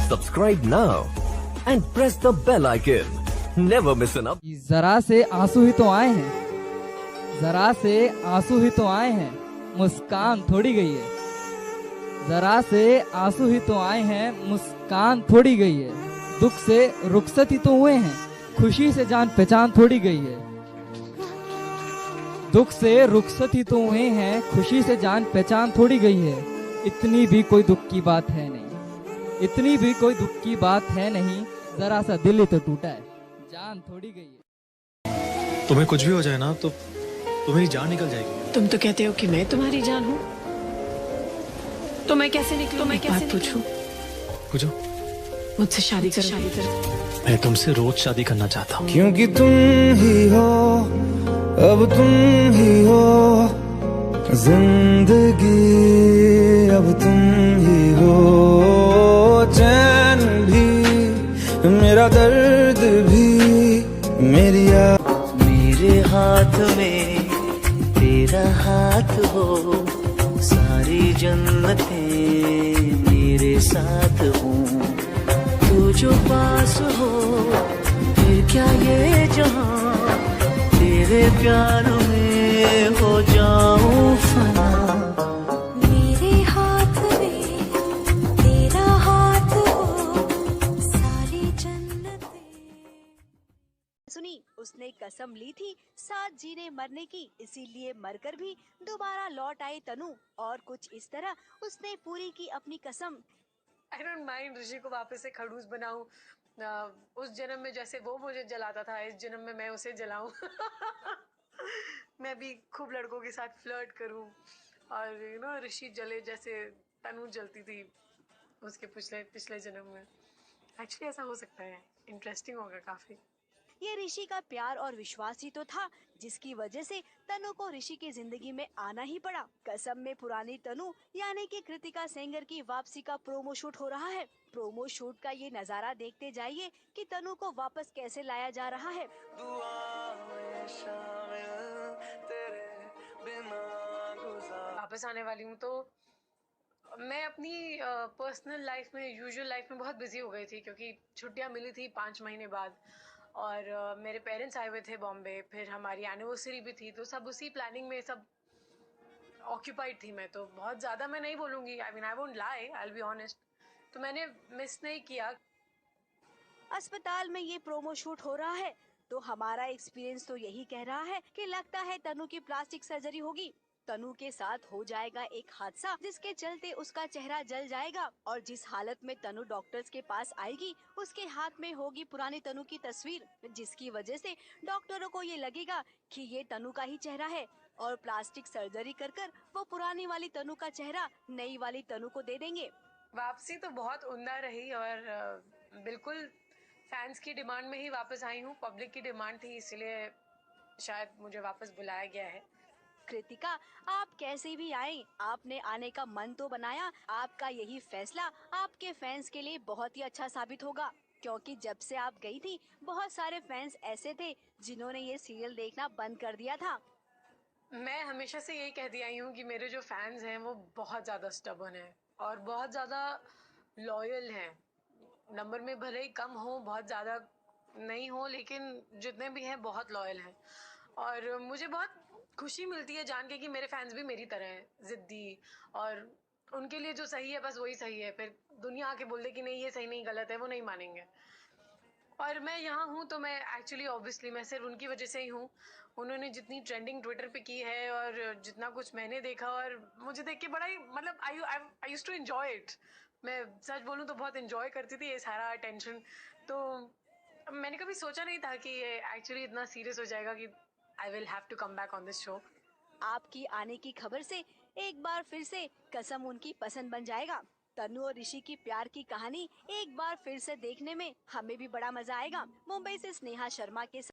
Subscribe now and press the bell icon. Never miss an update. जरा से आंसू ही तो आए हैं, जरा से आंसू ही तो आए हैं, मुस्कान थोड़ी गई है। जरा से आंसू ही तो आए हैं, मुस्कान थोड़ी गई है। दुख से रुखसत ही तो हुए हैं, खुशी से जान पहचान थोड़ी गई है। दुख से रुखसत ही तो हुए हैं, खुशी से जान पहचान थोड़ी गई है। इतनी भी कोई दुख की बात है नहीं, इतनी भी कोई दुख की बात है नहीं, जरा सा दिल ही तो टूटा है, जान थोड़ी गई है। तुम्हें कुछ भी हो जाए ना तो तुम्हारी जान निकल जाएगी। तुम तो कहते हो कि मैं तुम्हारी जान हूँ, तो मैं कैसे निकलूं? तो मैं कैसे पूछूं? पूछो। मुझसे शादी कर। मैं तुमसे रोज शादी करना चाहता हूँ। क्योंकि तुम ही हो, अब तुम ही हो जिंदगी, अब तुम ही हो चैन भी, मेरा दर्द भी, मेरी मेरे हाथ में तेरा हाथ हो, सारी जन्नतें मेरे साथ हो। तू जो पास हो फिर क्या ये जहां, तेरे प्यार में हो जाऊं फना। मेरे हाथ में तेरा हाथ हो, सारी जन्नतें। सुनी, उसने कसम ली थी साथ जीने मरने की, इसीलिए मरकर भी दोबारा लौट आई तनु, और कुछ इस तरह उसने पूरी की अपनी कसम। आई डोंट माइंड ऋषि को वापस से खड़ूस बनाऊं, उस जन्म में जैसे वो मुझे जलाता था, इस जन्म में मैं उसे जलाऊं। मैं भी खूब लड़कों के साथ फ्लर्ट करूं, और ऋषि जले जैसे तनु जलती थी उसके पिछले जन्म में। एक्चुअली ऐसा हो सकता है, इंटरेस्टिंग होगा काफी। ये ऋषि का प्यार और विश्वास ही तो था जिसकी वजह से तनु को ऋषि की जिंदगी में आना ही पड़ा। कसम में पुरानी तनु यानी कि कृतिका सेंगर की वापसी का प्रोमो शूट हो रहा है। प्रोमो शूट का ये नजारा देखते जाइए कि तनु को वापस कैसे लाया जा रहा है। वापस आने वाली हूँ तो मैं अपनी पर्सनल लाइफ में, यूजुअल लाइफ में बहुत बिजी हो गई थी, क्योंकि छुट्टियां मिली थी 5 महीने बाद, और मेरे पेरेंट्स आए हुए थे बॉम्बे, फिर हमारी एनिवर्सरी भी थी, तो सब उसी प्लानिंग में सब ऑक्यूपाइड थी मैं। तो बहुत ज़्यादा मैं नहीं बोलूँगी, I mean I won't lie, I will be honest, तो मैंने मिस नहीं किया। अस्पताल में ये प्रोमो शूट हो रहा है तो हमारा एक्सपीरियंस तो यही कह रहा है कि लगता है तनु की प्लास्टिक सर्जरी होगी। तनु के साथ हो जाएगा एक हादसा जिसके चलते उसका चेहरा जल जाएगा, और जिस हालत में तनु डॉक्टर्स के पास आएगी उसके हाथ में होगी पुरानी तनु की तस्वीर, जिसकी वजह से डॉक्टरों को ये लगेगा कि ये तनु का ही चेहरा है, और प्लास्टिक सर्जरी कर कर वो पुरानी वाली तनु का चेहरा नई वाली तनु को दे देंगे। वापसी तो बहुत उम्दा रही, और बिल्कुल फैंस की डिमांड में ही वापस आई हूँ। पब्लिक की डिमांड थी, इसलिए शायद मुझे वापस बुलाया गया है। कृतिका, आप कैसे भी आए, आपने आने का मन तो बनाया। आपका यही फैसला आपके फैंस के लिए बहुत ही अच्छा साबित होगा, क्योंकि जब से आप गई थी बहुत सारे फैंस ऐसे थे जिन्होंने ये सीरियल देखना बंद कर दिया था। मैं हमेशा से यही कहती आई हूँ कि मेरे जो फैंस हैं वो बहुत ज़्यादा स्टबर्न हैं और बहुत ज़्यादा लॉयल हैं। नंबर में भले ही कम हो, बहुत ज़्यादा नहीं हो, लेकिन जितने भी हैं बहुत लॉयल हैं, और मुझे बहुत खुशी मिलती है जान के कि मेरे फैंस भी मेरी तरह हैं, जिद्दी, और उनके लिए जो सही है बस वही सही है। फिर दुनिया आके बोल दे कि नहीं ये सही नहीं गलत है, वो नहीं मानेंगे। और मैं यहाँ हूँ तो मैं एक्चुअली ऑब्वियसली मैं सिर्फ उनकी वजह से ही हूँ। उन्होंने जितनी ट्रेंडिंग ट्विटर पे की है और जितना कुछ मैंने देखा, और मुझे देख के बड़ा ही मतलब I used to enjoy it. मैं सच बोलूँ तो बहुत एंजॉय करती थी ये सारा अटेंशन। तो मैंने कभी सोचा नहीं था कि ये एक्चुअली इतना सीरियस हो जाएगा कि I will have to come back on this show. आपकी आने की खबर से एक बार फिर से कसम उनकी पसंद बन जाएगा। तनु और ऋषि की प्यार की कहानी एक बार फिर से देखने में हमें भी बड़ा मजा आएगा। मुंबई से स्नेहा शर्मा के साथ